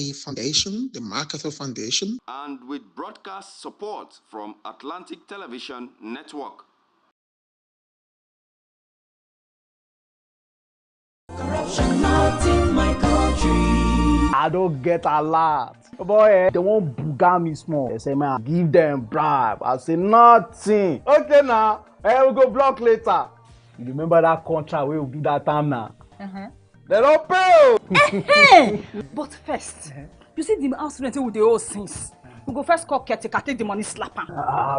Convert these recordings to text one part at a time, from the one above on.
Fade Foundation, the MacArthur Foundation, and with broadcast support from Atlantic Television Network. Corruption not in my country. I don't get a lot. Boy, they won't booga me small. They say, man, give them bribe. I say, nothing. Okay, now, we'll go block later. You remember that contract we will do that time now? They don't pay. But first, you see the house rent with the old things. We go first call caretaker, take the money, slap him.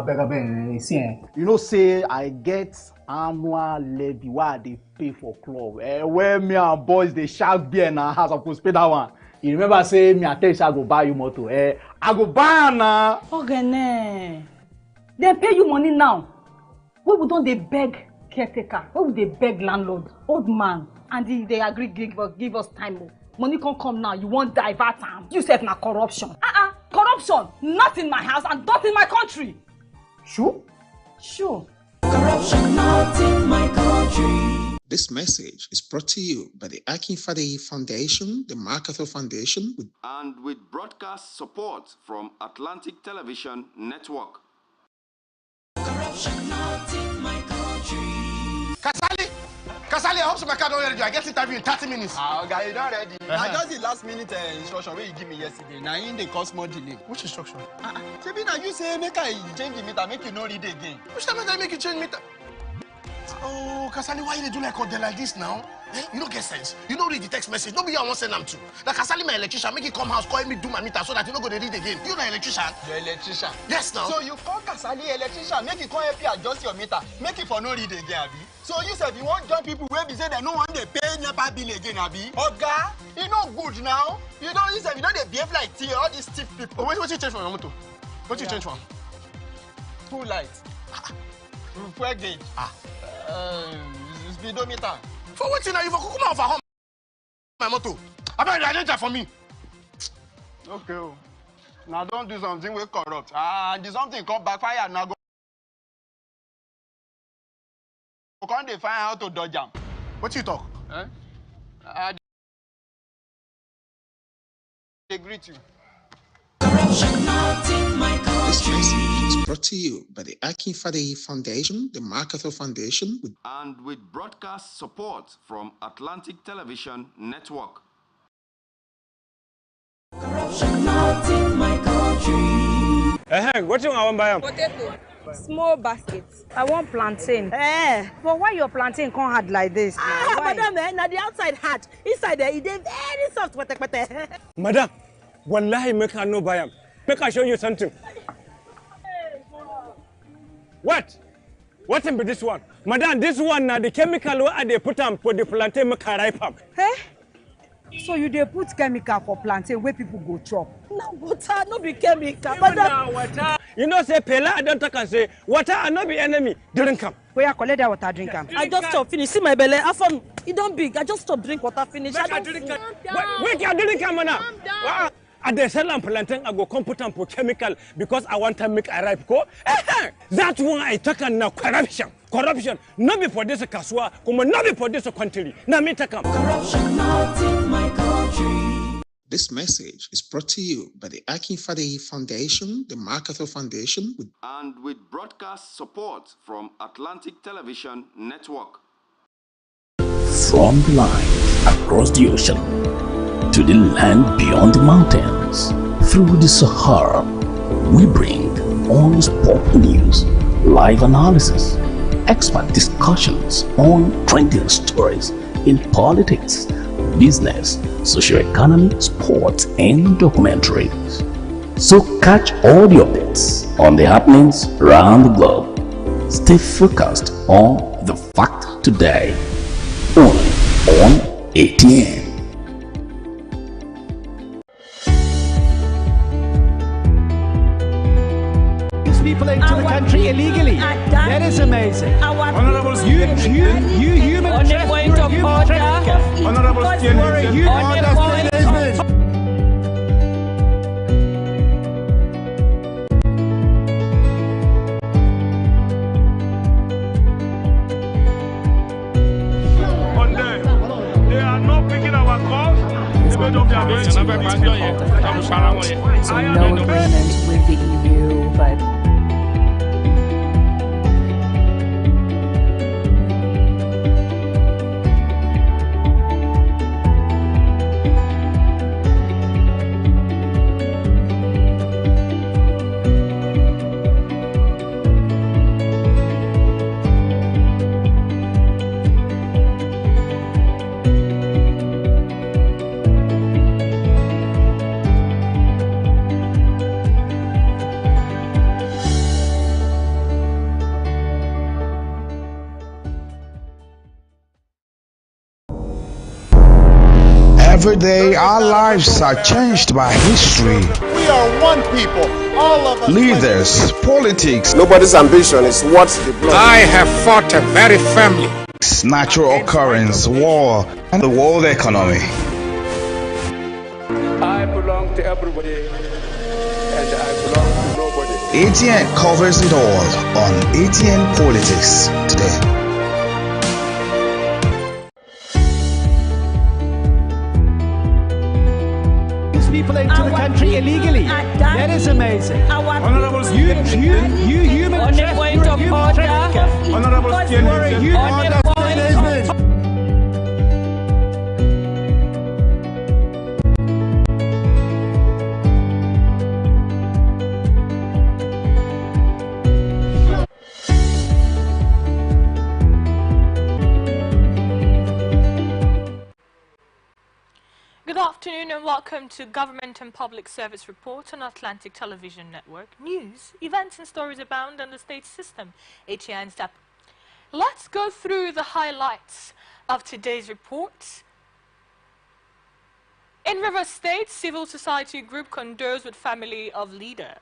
Beg, see, you know, say I get annual levy why they pay for club. Where me and boys they shark beer in our house, I supposed pay that one. You remember say me I tell you I go buy you motor. I go buy now. Okay, they pay you money now. Why don't they beg caretaker? Why would they beg landlord, old man, and they agree give us time? Money can't come now. You won't divert time. You said na corruption. Corruption, not in my house and not in my country. Sure? Sure. Corruption not in my country. This message is brought to you by the Akinfade Foundation, the MacArthur Foundation, and with broadcast support from Atlantic Television Network. Corruption not in my country. Kasali, I hope my card already. I get interview in 30 minutes. Okay, you don't ready. I just the last minute instruction where you give me yesterday. Now in the cause more delay. Which instruction? Maybe now you say make I change the meter, make you not read again. Which time did I make you change meter? Oh, Kasali, why you do like this now? You don't get sense. You don't read the text message. Nobody I want to send them to. Like Kasali, my electrician, make it come house, call me, do my meter so that you don't go to read again. You're the electrician. Your electrician? Yes, now. So you call Kasali electrician, make it come help you adjust your meter, make it for no read again, Abi. So you said you want join people where we say they no want they pay NEPA bill again, Abi. Oga, you know good now. You don't you said you know they behave like tea, all these stiff people. Oh, what you change from your motor? What you change from? Two lights. Fuel gauge. Speedometer. For what you know, you for Kukuma for home. My motor. I better identify for me. Okay. Now don't do something we corrupt. Do something come backfire now go. Can't they find how to dodge them? What you talk? They greet you. Corruption not in my This country. message is brought to you by the Akinfade Foundation, the MacArthur Foundation, and with broadcast support from Atlantic Television Network. Corruption not in my country. What you want to buy? Potato. Small basket. I want plantain. But why your plantain can't hard like this? Madam, now the outside hard. Inside there, it is very soft. Madam, wallahi make her no buy them. Make her show you something. What? What in this one? Madam, this one now the chemical what they put on for the plantain make her ripe up. So you dey put chemical for plantain where people go chop? No water, no be chemical. Water. You know say Pela I don't talk and say water and not be enemy. Drink am. Where you collect that water, drink am. I just stop finish. See my belly. After it don't big. I just stop drink water finish. I don't drink. Wait, you drink am now. I dey sell am plantain. I go come put am for chemical because I want to make a ripe go. That's why I talk now corruption. Corruption. Not be for this kaswa, come not be for this country. Now me take am. Corruption not in my country. This message is brought to you by the Akinfade Foundation, the MacArthur Foundation, and with broadcast support from Atlantic Television Network. From the line across the ocean to the land beyond the mountains, through the Sahara, we bring on-spot news, live analysis, expert discussions on trending stories in politics, business, socio-economy, sports, and documentaries. So catch all the updates on the happenings around the globe. Stay focused on the fact today, only on ATN. People into the country illegally. That is amazing. Honorable you human on the point of order. Honorable They are not picking our calls. They don't be So no agreement with the EU, but every day our lives are changed by history. We are one people, all of us. Leaders, politics. Nobody's ambition is what the blood. I have fought very firmly. Natural occurrence, war, and the world economy. I belong to everybody, and I belong to nobody. ATN covers it all on ATN Politics today. People into the country illegally. That is amazing. Honorable you human trafficking. Honorable Good afternoon and welcome to Government and Public Service Report on Atlantic Television Network. News, events and stories abound on the state system. ATN's DAP. Let's go through the highlights of today's report. In River State, civil society group condoles with family of leader.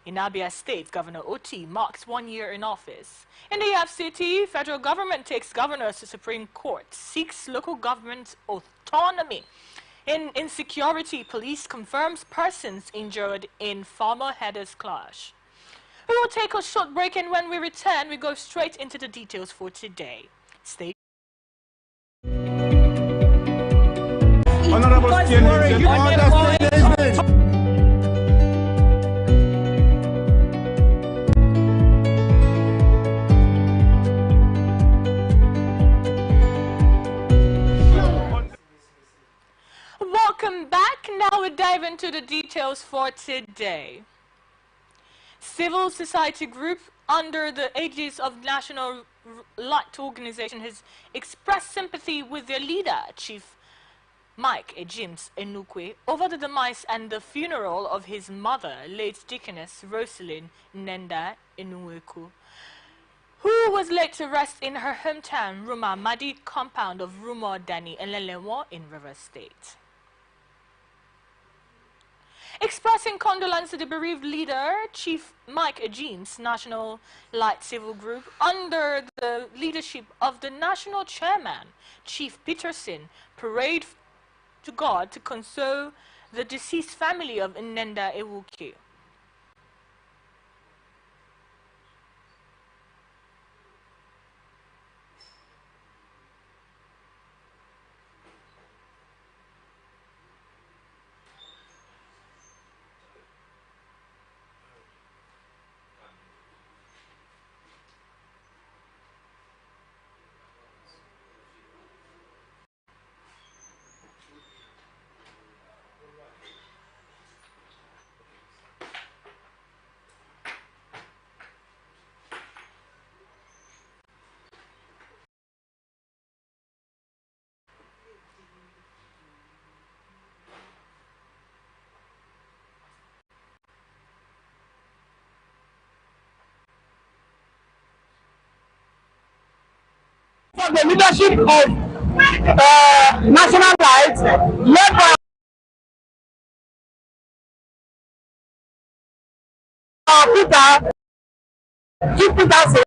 In Abia State, Governor Oti marks 1 year in office. In the FCT, federal government takes governors to Supreme Court, seeks local government autonomy. In insecurity, police confirms persons injured in farmer headers clash. We will take a short break, and when we return, we go straight into the details for today. Stay. Honorable Welcome back. Now we dive into the details for today. Civil society group under the aegis of National Light Organization has expressed sympathy with their leader, Chief Mike James Enukwe, over the demise and the funeral of his mother, late Deaconess Rosalind Nenda Enukwe, who was laid to rest in her hometown, Ruma Madi compound of Rumo Dani and Lelewo in River State. Expressing condolence to the bereaved leader, Chief Mike James, National Light Civil Group, under the leadership of the National Chairman, Chief Peterson, prayed to God to console the deceased family of Nenda Ewuke. The leadership of National Light, led by Peter, Chief Peterson,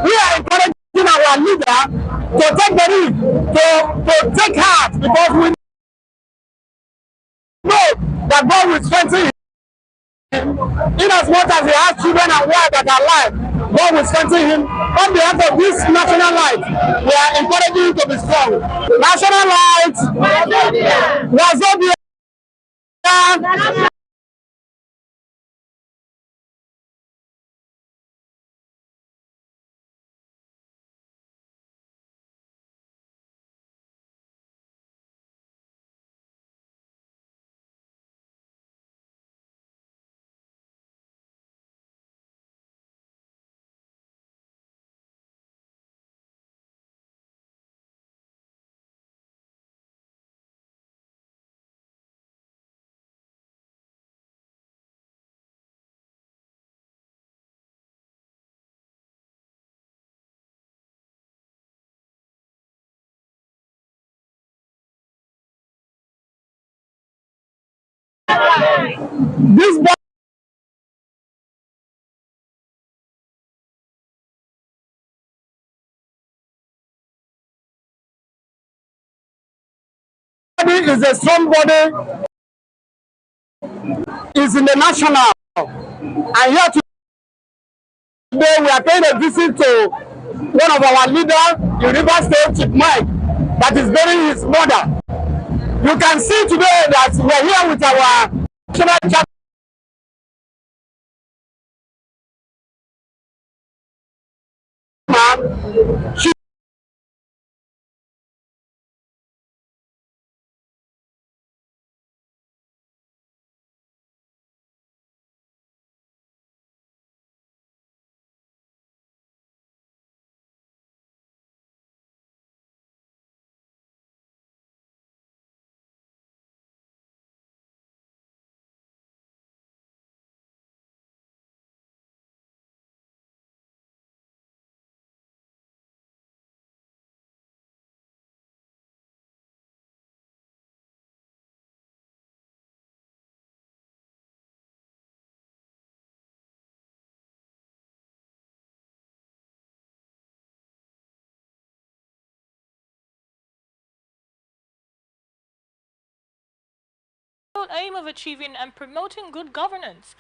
we are encouraging our leader to take the lead, to take heart, because we know that God will strengthen him. In as much as he has children and wife that are alive, God will strengthen him. On behalf of this National Light, we are encouraging him to be strong. National Light, Wazobia. This body is a strong body, is in the national. And here today we are paying a visit to one of our leaders in River State, Chief Mike, that is burying his mother. You can see today that we are here with our national chairman. She aim of achieving and promoting good governance.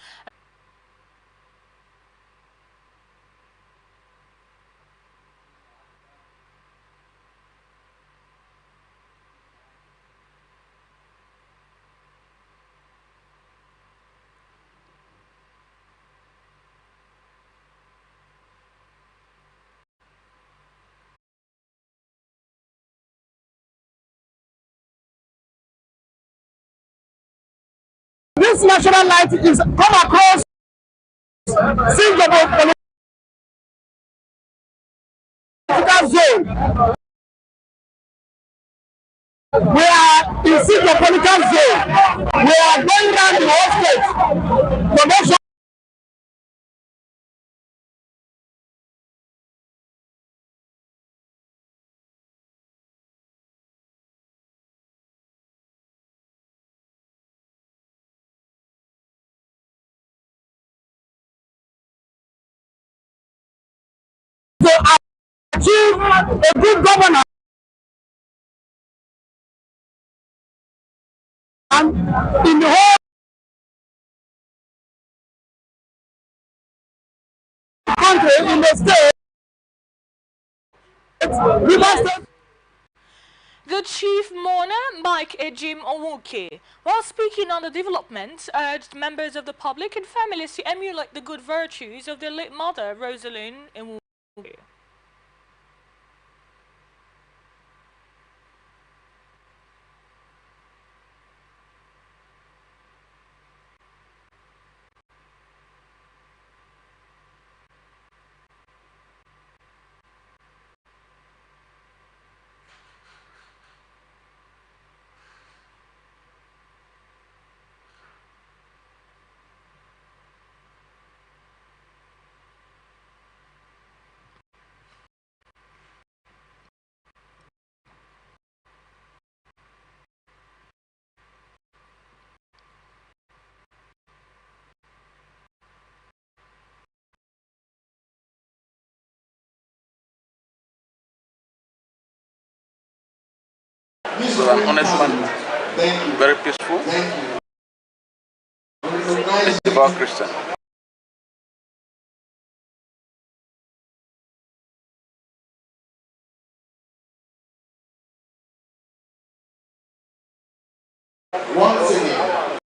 This national light is come across Singapore political zone. We are in Singapore political zone. We are going down the whole state to make sure to achieve a good governance in the whole country, in the state. The chief mourner, Mike Ejim Onwuke, while speaking on the developments, urged members of the public and families to emulate the good virtues of their late mother, Rosalind Onwuke. He's an honest man, very peaceful, a devout Christian. Once again,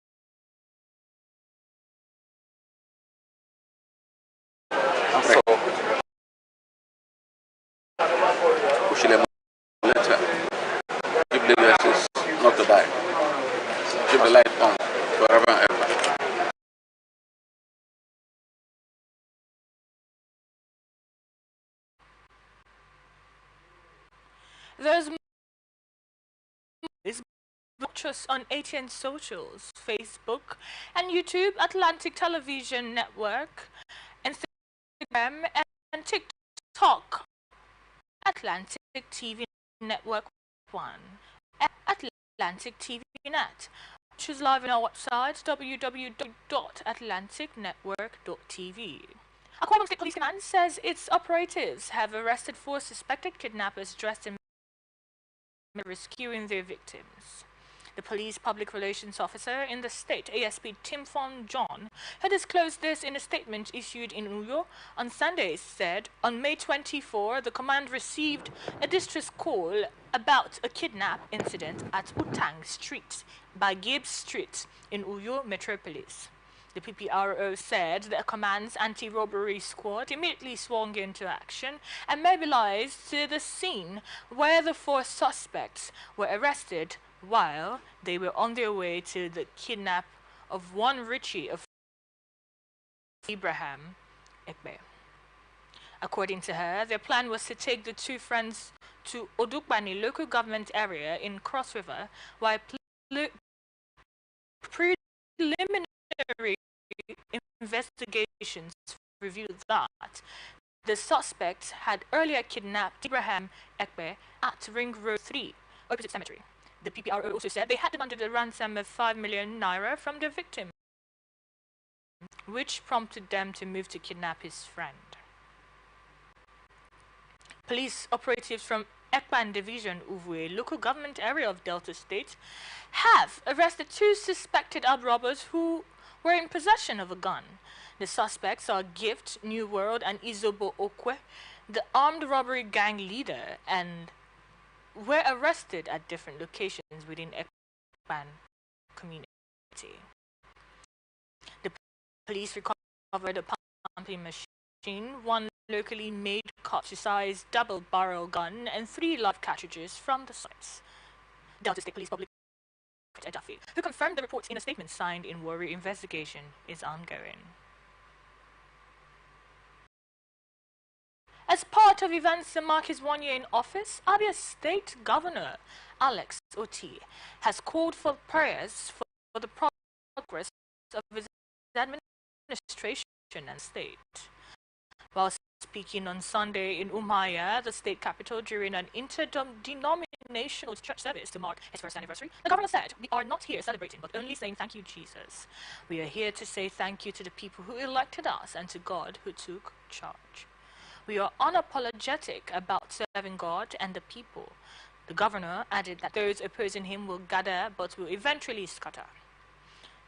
keep the light on forever and ever. There's watch us on ATN socials, Facebook and YouTube, Atlantic Television Network, Instagram and TikTok, Atlantic TV Network 1, and Atlantic TV Net. Watch us live on our website, www.atlanticnetwork.tv. Aqua State Police Command says its operatives have arrested 4 suspected kidnappers dressed in rescuing their victims. The police public relations officer in the state, ASP Tim Fon John, had disclosed this in a statement issued in Uyo on Sunday. Said on May 24, the command received a distress call about a kidnap incident at Utang Street by Gibbs Street in Uyo Metropolis. The PPRO said the command's anti-robbery squad immediately swung into action and mobilized to the scene where the 4 suspects were arrested while they were on their way to the kidnap of one Richie of Abraham Ekbe. According to her, their plan was to take the 2 friends to Odukbani local government area in Cross River, while preliminary investigations revealed that the suspects had earlier kidnapped Abraham Ekbe at Ring Road 3, opposite cemetery. The PPRO also said they had demanded a ransom of 5 million naira from the victim, which prompted them to move to kidnap his friend. Police operatives from Ekpan Division, Uvue, local government area of Delta State, have arrested 2 suspected armed robbers who were in possession of a gun. The suspects are Gift, New World, and Izobo Okwe, the armed robbery gang leader, and were arrested at different locations within Ekpan community. The police recovered a pumping machine, 1 locally made cut-to-size double-barrel gun, and 3 live cartridges from the sites. Delta State Police Public Edafi, who confirmed the reports in a statement signed in Warrior investigation, is ongoing. As part of events to mark his 1 year in office, Abia State Governor Alex Oti has called for prayers for the progress of his administration and state. While speaking on Sunday in Umaya, the state capital, during an interdenominational church service to mark his first anniversary, the governor said, "We are not here celebrating, but only saying thank you, Jesus. We are here to say thank you to the people who elected us and to God who took charge. We are unapologetic about serving God and the people." The governor added that those opposing him will gather but will eventually scatter.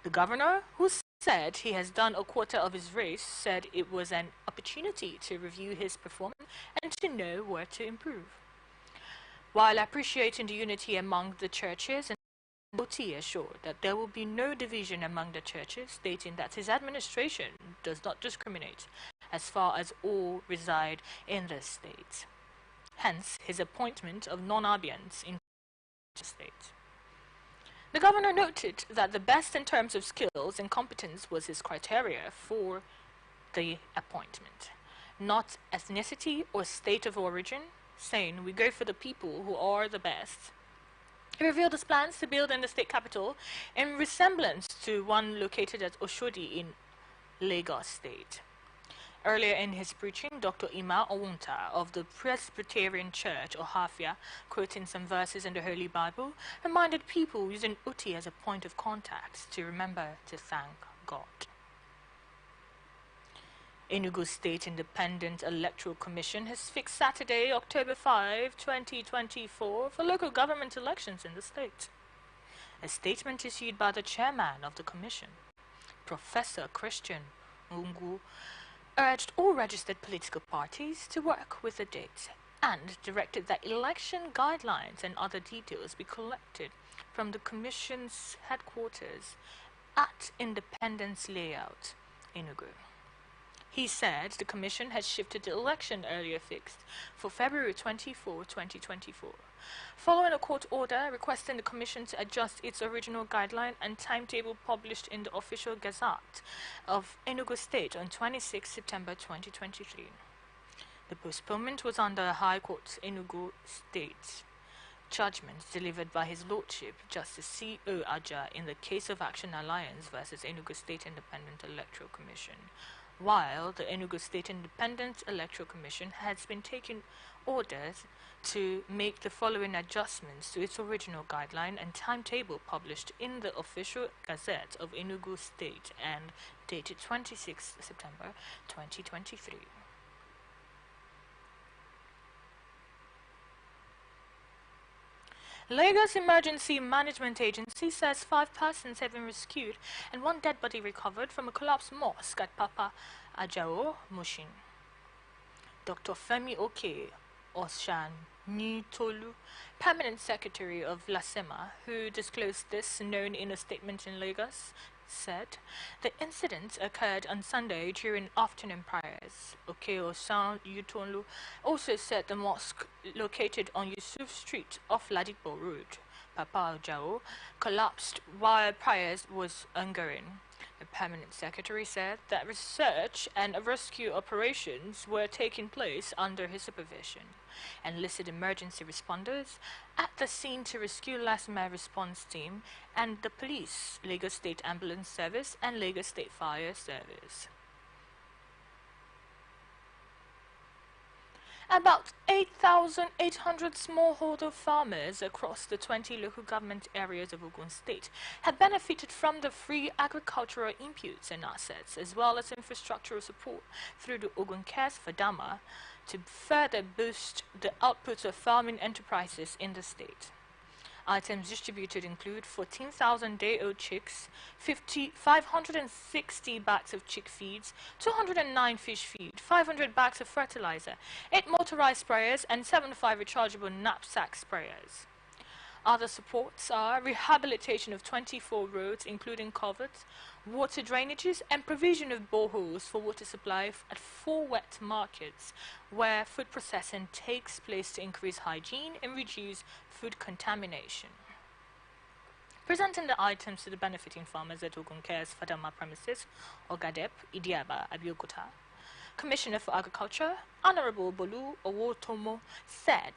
The governor, who said he has done a quarter of his race, said it was an opportunity to review his performance and to know where to improve. While appreciating the unity among the churches, and Oti assured that there will be no division among the churches, stating that his administration does not discriminate as far as all reside in the state. Hence, his appointment of non-Abians in the state. The governor noted that the best in terms of skills and competence was his criteria for the appointment, not ethnicity or state of origin, saying, "We go for the people who are the best." He revealed his plans to build in the state capital in resemblance to one located at Oshodi in Lagos State. Earlier in his preaching, Dr. Ima Owunta of the Presbyterian Church, Ohafia, quoting some verses in the Holy Bible, reminded people using Uti as a point of contact to remember to thank God. Enugu State Independent Electoral Commission has fixed Saturday, October 5, 2024 for local government elections in the state. A statement issued by the chairman of the commission, Professor Christian Ungu, urged all registered political parties to work with the date and directed that election guidelines and other details be collected from the Commission's headquarters at Independence Layout, Enugu. He said the Commission had shifted the election earlier fixed for February 24, 2024, following a court order requesting the Commission to adjust its original guideline and timetable published in the official Gazette of Enugu State on 26 September 2023. The postponement was under High Court Enugu State judgment delivered by His Lordship Justice C.O. Aja in the case of Action Alliance versus Enugu State Independent Electoral Commission, while the Enugu State Independent Electoral Commission has been taking orders to make the following adjustments to its original guideline and timetable published in the official Gazette of Enugu State and dated 26 September 2023. Lagos Emergency Management Agency says 5 persons have been rescued and 1 dead body recovered from a collapsed mosque at Papa Ajao, Mushin. Dr. Femi Oke Oshan Nitolu, Permanent Secretary of LASEMA, who disclosed this, known in a statement in Lagos, said the incident occurred on Sunday during afternoon prayers. Okeosan Yutolu also said the mosque located on Yusuf Street off Ladipo Road, Papa Jao, collapsed while prayers was ongoing. The permanent secretary said that research and rescue operations were taking place under his supervision. Enlisted emergency responders at the scene to rescue LASEMA response team and the police, Lagos State Ambulance Service and Lagos State Fire Service. About 8,800 smallholder farmers across the 20 local government areas of Ogun State have benefited from the free agricultural inputs and assets, as well as infrastructural support through the Ogun Cares Fadama to further boost the output of farming enterprises in the state. Items distributed include 14,000 day-old chicks, 560 bags of chick feeds, 209 fish feed, 500 bags of fertilizer, 8 motorized sprayers, and 75 rechargeable knapsack sprayers. Other supports are rehabilitation of 24 roads, including culverts, water drainages, and provision of boreholes for water supply at 4 wet markets, where food processing takes place to increase hygiene and reduce food contamination. Presenting the items to the benefiting farmers at Ogun Cares Fadama premises, Ogadep Idiaba Abiyokuta, Commissioner for Agriculture, Honorable Bolu Owotomo, said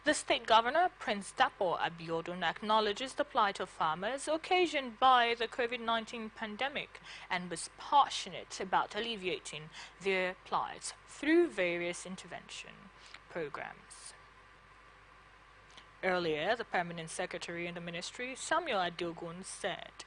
the state governor, Prince Dapo Abiodun, acknowledges the plight of farmers occasioned by the COVID-19 pandemic and was passionate about alleviating their plight through various intervention programs. Earlier, the permanent secretary in the ministry, Samuel Adogun, said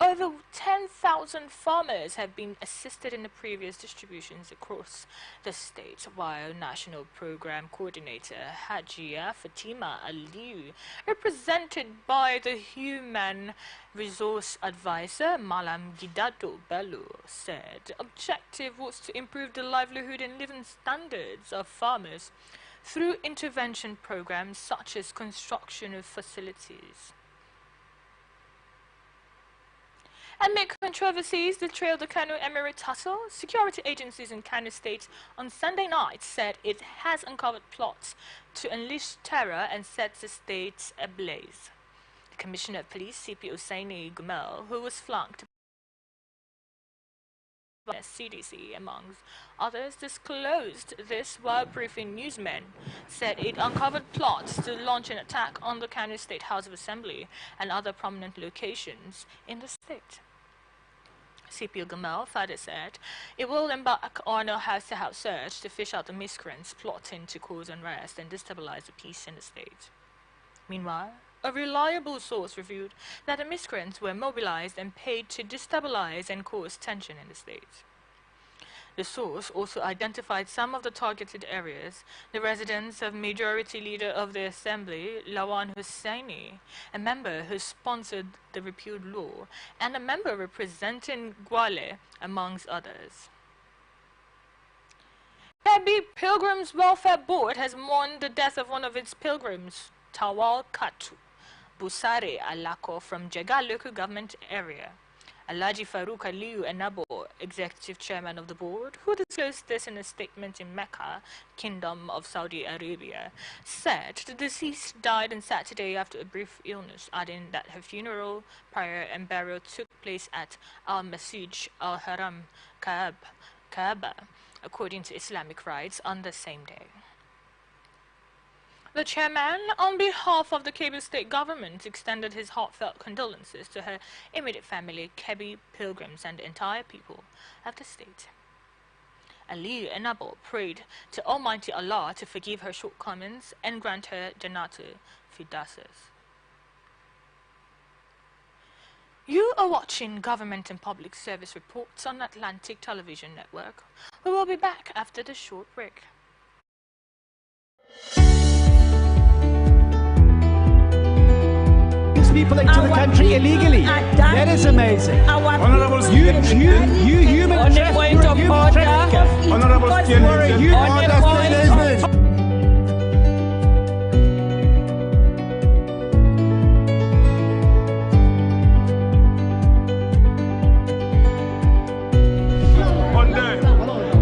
over 10,000 farmers have been assisted in the previous distributions across the state, while National Program Coordinator Hajia Fatima Aliu, represented by the Human Resource Advisor Malam Gidado Bello, said the objective was to improve the livelihood and living standards of farmers through intervention programs such as construction of facilities. Amid controversies that trailed the Kano Emirate tussle, security agencies in Kano State on Sunday night said it has uncovered plots to unleash terror and set the state ablaze. The Commissioner of Police, CP Usaini Gumel, who was flanked by CDC, amongst others, disclosed this while briefing newsmen, said it uncovered plots to launch an attack on the Kano State House of Assembly and other prominent locations in the state. CPO Gamal further said it will embark on a house-to-house search to fish out the miscreants plotting to cause unrest and destabilize the peace in the state. Meanwhile, a reliable source revealed that the miscreants were mobilized and paid to destabilize and cause tension in the state. The source also identified some of the targeted areas: the residence of Majority Leader of the Assembly, Lawan Hussaini, a member who sponsored the repealed law, and a member representing Gwale, amongst others. Pebi Pilgrims Welfare Board has mourned the death of one of its pilgrims, Tawal Katu Busare Alako, from Jega local government area. Alhaji Farouk Aliyu Enabo, executive chairman of the board, who disclosed this in a statement in Mecca, Kingdom of Saudi Arabia, said the deceased died on Saturday after a brief illness, adding that her funeral, prayer and burial took place at Al-Masjid Al-Haram Kaaba, according to Islamic rites, on the same day. The chairman, on behalf of the Kebbi state government, extended his heartfelt condolences to her immediate family, Kebbi pilgrims, and the entire people of the state. Ali Enabo prayed to Almighty Allah to forgive her shortcomings and grant her Jannatul Firdauses. You are watching Government and Public Service Reports on Atlantic Television Network. We will be back after the short break. People into the country illegally. That is amazing. Honorable you human trafficker. Honorable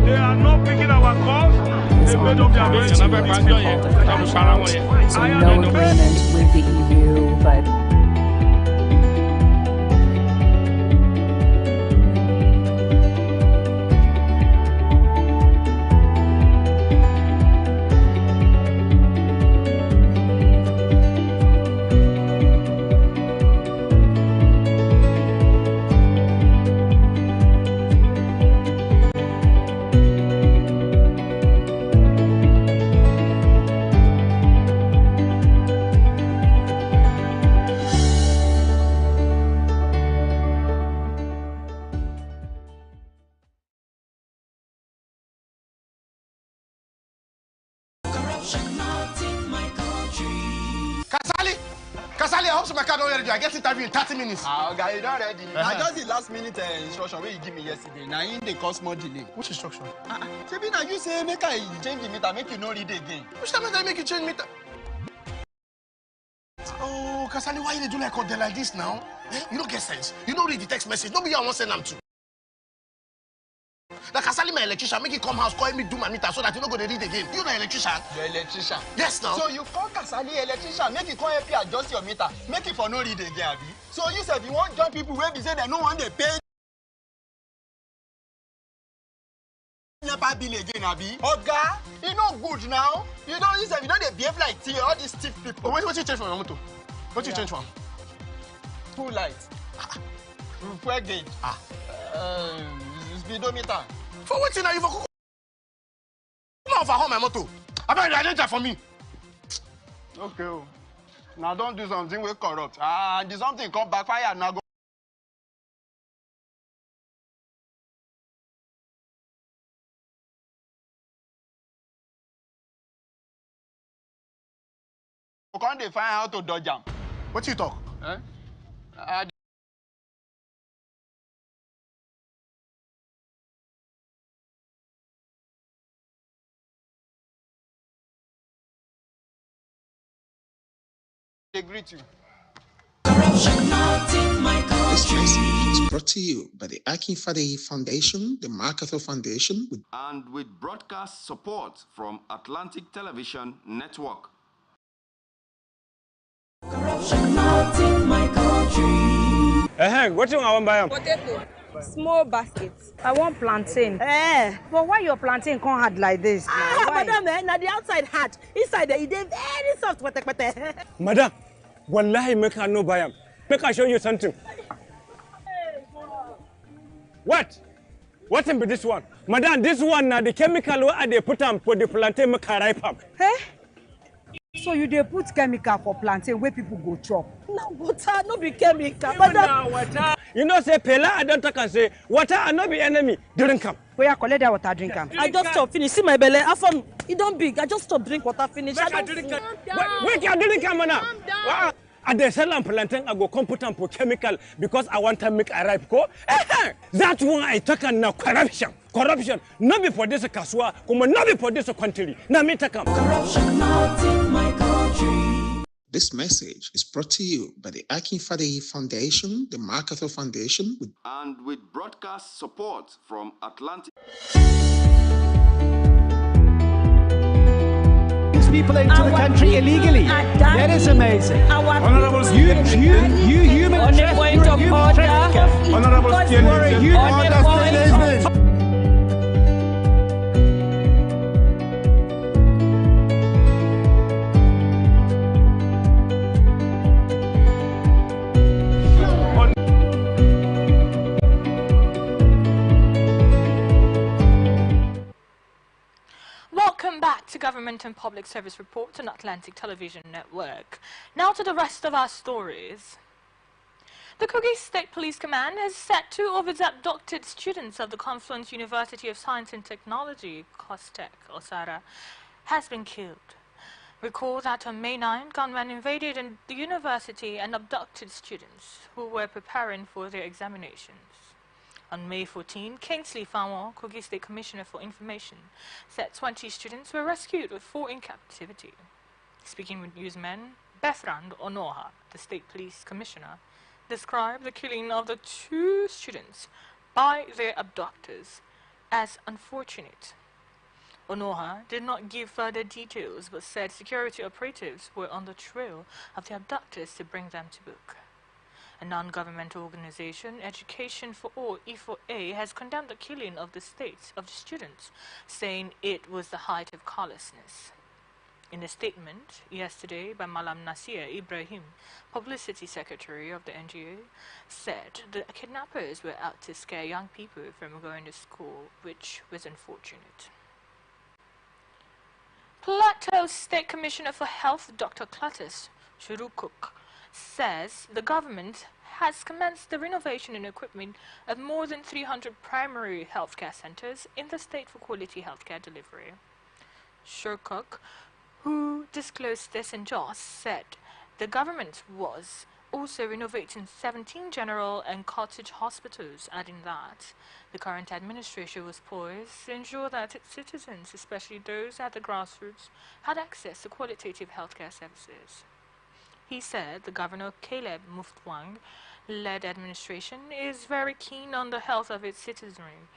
they are not picking our calls. They made up their minds. So no agreement with the EU, but Kasali, I hope my car don't ready. I get interview in 30 minutes. Guy, you don't ready. I just the last minute instruction where you give me yesterday. Now in the cause more delay. Which instruction? Maybe now you say make I change the meter, make you no read again. Which time I make you change meter? Oh, Kasali, why you do like this now? You don't get sense. You don't read the text message. Nobody I want to send them to. Like Kasali, my electrician, make you come house, call me, do my meter so that you don't go to read again. You the electrician? You're electrician? Yes, now. So you call Kasali electrician, make you come help you adjust your meter, make it for no read again, abi? So you said you want join people where we say they no want they pay NEPA bill again, abi? Oga, you no good now. You don't use you know they behave like all these stiff people. What you change from your motor? What you change from? Two lights. Fuel gauge. Speedometer. For what now you for come over home my motor? I better identify for me. Okay. Now don't do something we corrupt. And do something come backfire now go. You can't define how to dodge them. What you talk? They greet you. This message is brought to you by the Akin Fadehi Foundation, the MacArthur Foundation, and with broadcast support from Atlantic Television Network. What do you want to buy? Potato. Small baskets. I want plantain. But why your plantain can't hard like this? Madam, now the outside hard. Inside it is very soft. Madam, wallahi make I no buy them. Make I show you something. What? What in this one? Madam, this one now the chemical where they put on for the plantain make I ripe up. So you dey put chemical for plantain where people go chop. Now water no be chemical. Madam, water. You know say Pela I don't talk and say water and not be enemy. Drink am. Where you collect that water, drink am. I just stop finish. See my belly. It don't big. I just stop drink water finish. I don't drink. Wait, you drink am now. I dey sell am plantain I go come put am for chemical because I want to make a ripe ko. That one I talk and now corruption. Corruption. Not be for this kaswa, come not be for this country. Now me take am. Corruption not in my country. This message is brought to you by the Akinfade Foundation, the MacArthur Foundation, and with broadcast support from Atlantic. People into the country illegally. That is amazing. Honorable you human on the point of order. Honorable Welcome back to Government and Public Service Reports on Atlantic Television Network. Now to the rest of our stories. The Kogi State Police Command has said 2 of its abducted students of the Confluence University of Science and Technology, COSTECH, Osara, has been killed. Recall that on May 9, gunmen invaded the university and abducted students who were preparing for their examinations. On May 14, Kingsley Fanwo, Kogi State Commissioner for Information, said 20 students were rescued with 4 in captivity. Speaking with newsmen, Bethrand Onoha, the State Police Commissioner, described the killing of the 2 students by their abductors as unfortunate. Onoha did not give further details but said security operatives were on the trail of the abductors to bring them to book. A non-governmental organization, Education for All, E4A, has condemned the killing of the students, saying it was the height of callousness. In a statement yesterday by Malam Nasir Ibrahim, Publicity Secretary of the NGO, said the kidnappers were out to scare young people from going to school, which was unfortunate. Plateau State Commissioner for Health, Dr. Klatus Churukuk, says the government has commenced the renovation and equipment of more than 300 primary healthcare centers in the state for quality healthcare delivery. Shurkuk, who disclosed this in Jos, said the government was also renovating 17 general and cottage hospitals, adding that the current administration was poised to ensure that its citizens, especially those at the grassroots, had access to qualitative healthcare services. He said the Governor Caleb Muftwang-led administration is very keen on the health of its citizenry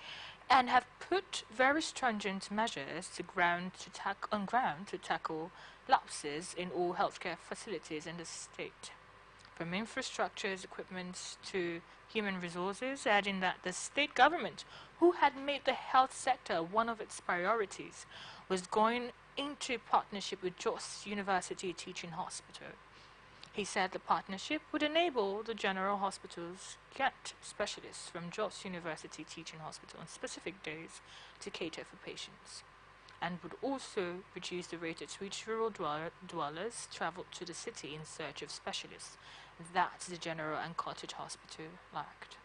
and have put very stringent measures on ground to tackle lapses in all healthcare facilities in the state, from infrastructures, equipment to human resources, adding that the state government, who had made the health sector one of its priorities, was going into partnership with Jos University Teaching Hospital. He said the partnership would enable the general hospitals get specialists from Jos University Teaching Hospital on specific days to cater for patients, and would also reduce the rate at which rural dwellers traveled to the city in search of specialists that the general and cottage hospital lacked.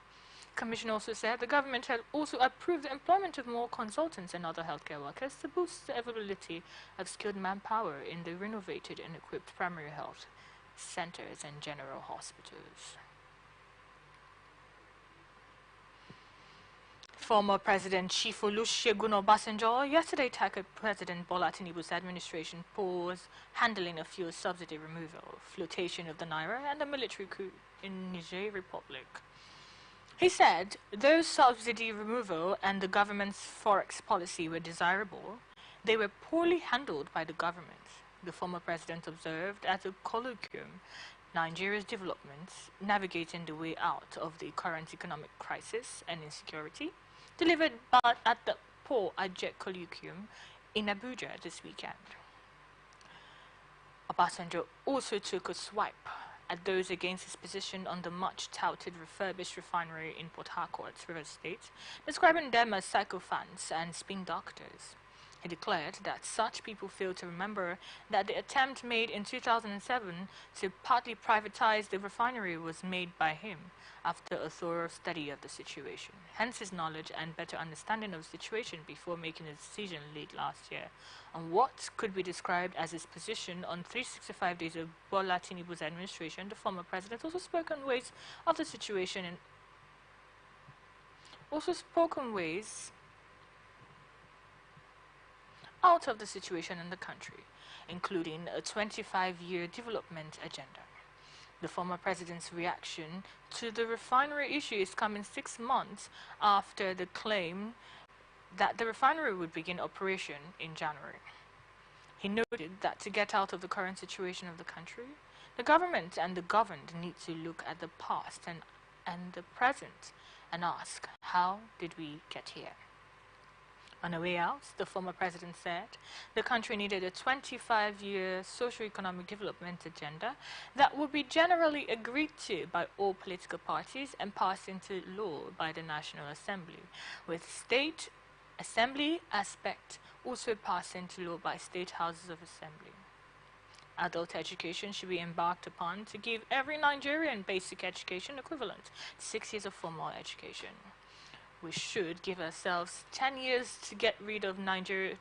The Commission also said the government had also approved the employment of more consultants and other healthcare workers to boost the availability of skilled manpower in the renovated and equipped primary health centers and general hospitals. Former President Chief Olusegun Obasanjo yesterday tackled President Bola Tinubu's administration pause handling of fuel subsidy removal, flotation of the Naira, and a military coup in Niger Republic. He said though subsidy removal and the government's forex policy were desirable, they were poorly handled by the government. The former president observed at a colloquium Nigeria's developments navigating the way out of the current economic crisis and insecurity, delivered at the Paul Ajek colloquium in Abuja this weekend. Obasanjo also took a swipe at those against his position on the much-touted refurbished refinery in Port Harcourt, Rivers State, describing them as sycophants and spin doctors. He declared that such people fail to remember that the attempt made in 2007 to partly privatize the refinery was made by him after a thorough study of the situation, hence his knowledge and better understanding of the situation before making a decision late last year on what could be described as his position on 365 days of Bola Tinubu's administration. The former president also spoke on ways of the situation and out of the situation in the country, including a 25-year development agenda. The former president's reaction to the refinery issue is coming 6 months after the claim that the refinery would begin operation in January. He noted that to get out of the current situation of the country, the government and the governed need to look at the past and the present and ask, how did we get here? On the way out, the former president said the country needed a 25-year socio-economic development agenda that would be generally agreed to by all political parties and passed into law by the National Assembly, with state assembly aspect also passed into law by state houses of assembly. Adult education should be embarked upon to give every Nigerian basic education equivalent to 6 years of formal education. We should give ourselves 10 years to get rid of Nigeria,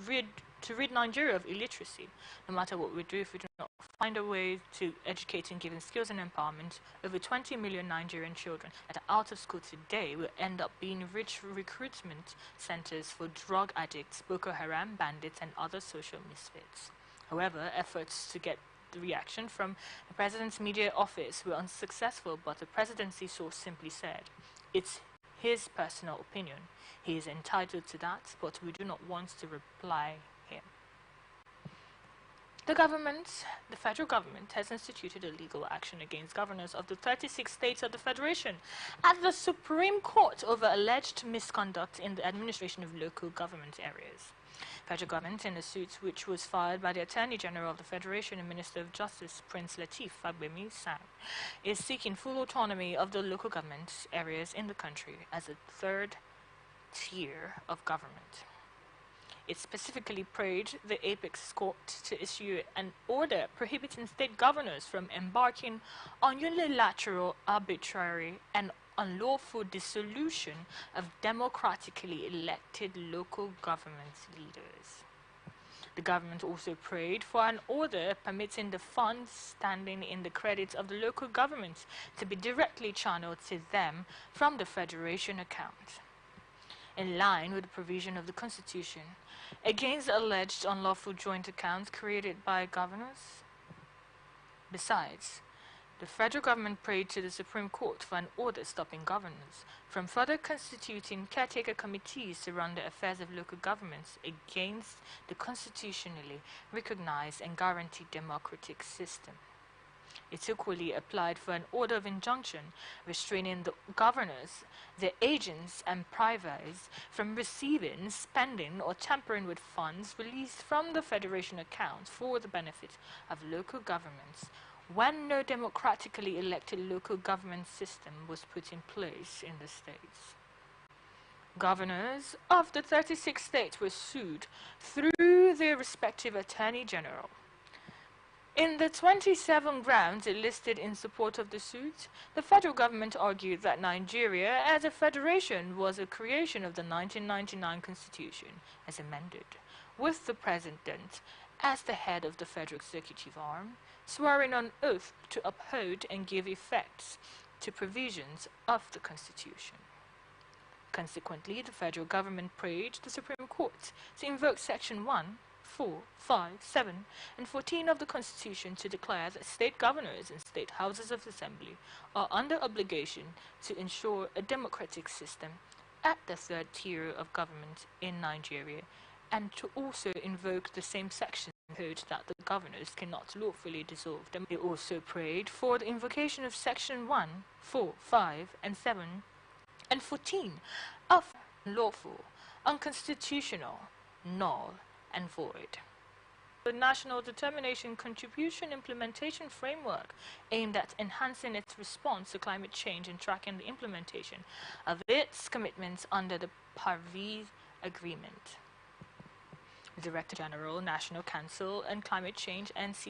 rid Nigeria of illiteracy. No matter what we do, if we do not find a way to educate and giving skills and empowerment, over 20 million Nigerian children that are out of school today will end up being rich recruitment centers for drug addicts, Boko Haram, bandits, and other social misfits. However, efforts to get the reaction from the president's media office were unsuccessful, but the presidency source simply said, "It's his personal opinion. He is entitled to that, but we do not want to reply him." The federal government has instituted a legal action against governors of the 36 states of the Federation at the Supreme Court over alleged misconduct in the administration of local government areas. Federal government, in a suit which was filed by the Attorney General of the Federation and Minister of Justice Prince Lateef Fagbemi-Sang, is seeking full autonomy of the local government areas in the country as a third tier of government. It specifically prayed the apex court to issue an order prohibiting state governors from embarking on unilateral, arbitrary, and unlawful dissolution of democratically elected local government leaders. The government also prayed for an order permitting the funds standing in the credits of the local governments to be directly channeled to them from the Federation account, in line with the provision of the Constitution, against alleged unlawful joint accounts created by governors. Besides, the federal government prayed to the Supreme Court for an order stopping governors from further constituting caretaker committees to run the affairs of local governments against the constitutionally recognized and guaranteed democratic system. It equally applied for an order of injunction restraining the governors, their agents and privates from receiving, spending, or tampering with funds released from the Federation account for the benefit of local governments when no democratically elected local government system was put in place in the states. Governors of the 36 states were sued through their respective Attorney General. In the 27 grounds it listed in support of the suit, the federal government argued that Nigeria as a federation was a creation of the 1999 Constitution, as amended, with the President as the head of the federal executive arm, swearing on oath to uphold and give effect to provisions of the Constitution. Consequently, the federal government prayed the Supreme Court to invoke Section 1, 4, 5, 7, and 14 of the Constitution to declare that state governors and state houses of assembly are under obligation to ensure a democratic system at the third tier of government in Nigeria, and to also invoke the same section that the governors cannot lawfully dissolve them. They also prayed for the invocation of Section 1, 4, 5, and 7, and 14 of lawful, unconstitutional, null, and void. The National Determination Contribution Implementation Framework aimed at enhancing its response to climate change and tracking the implementation of its commitments under the Paris Agreement. The Director General, National Council and Climate Change (NCC)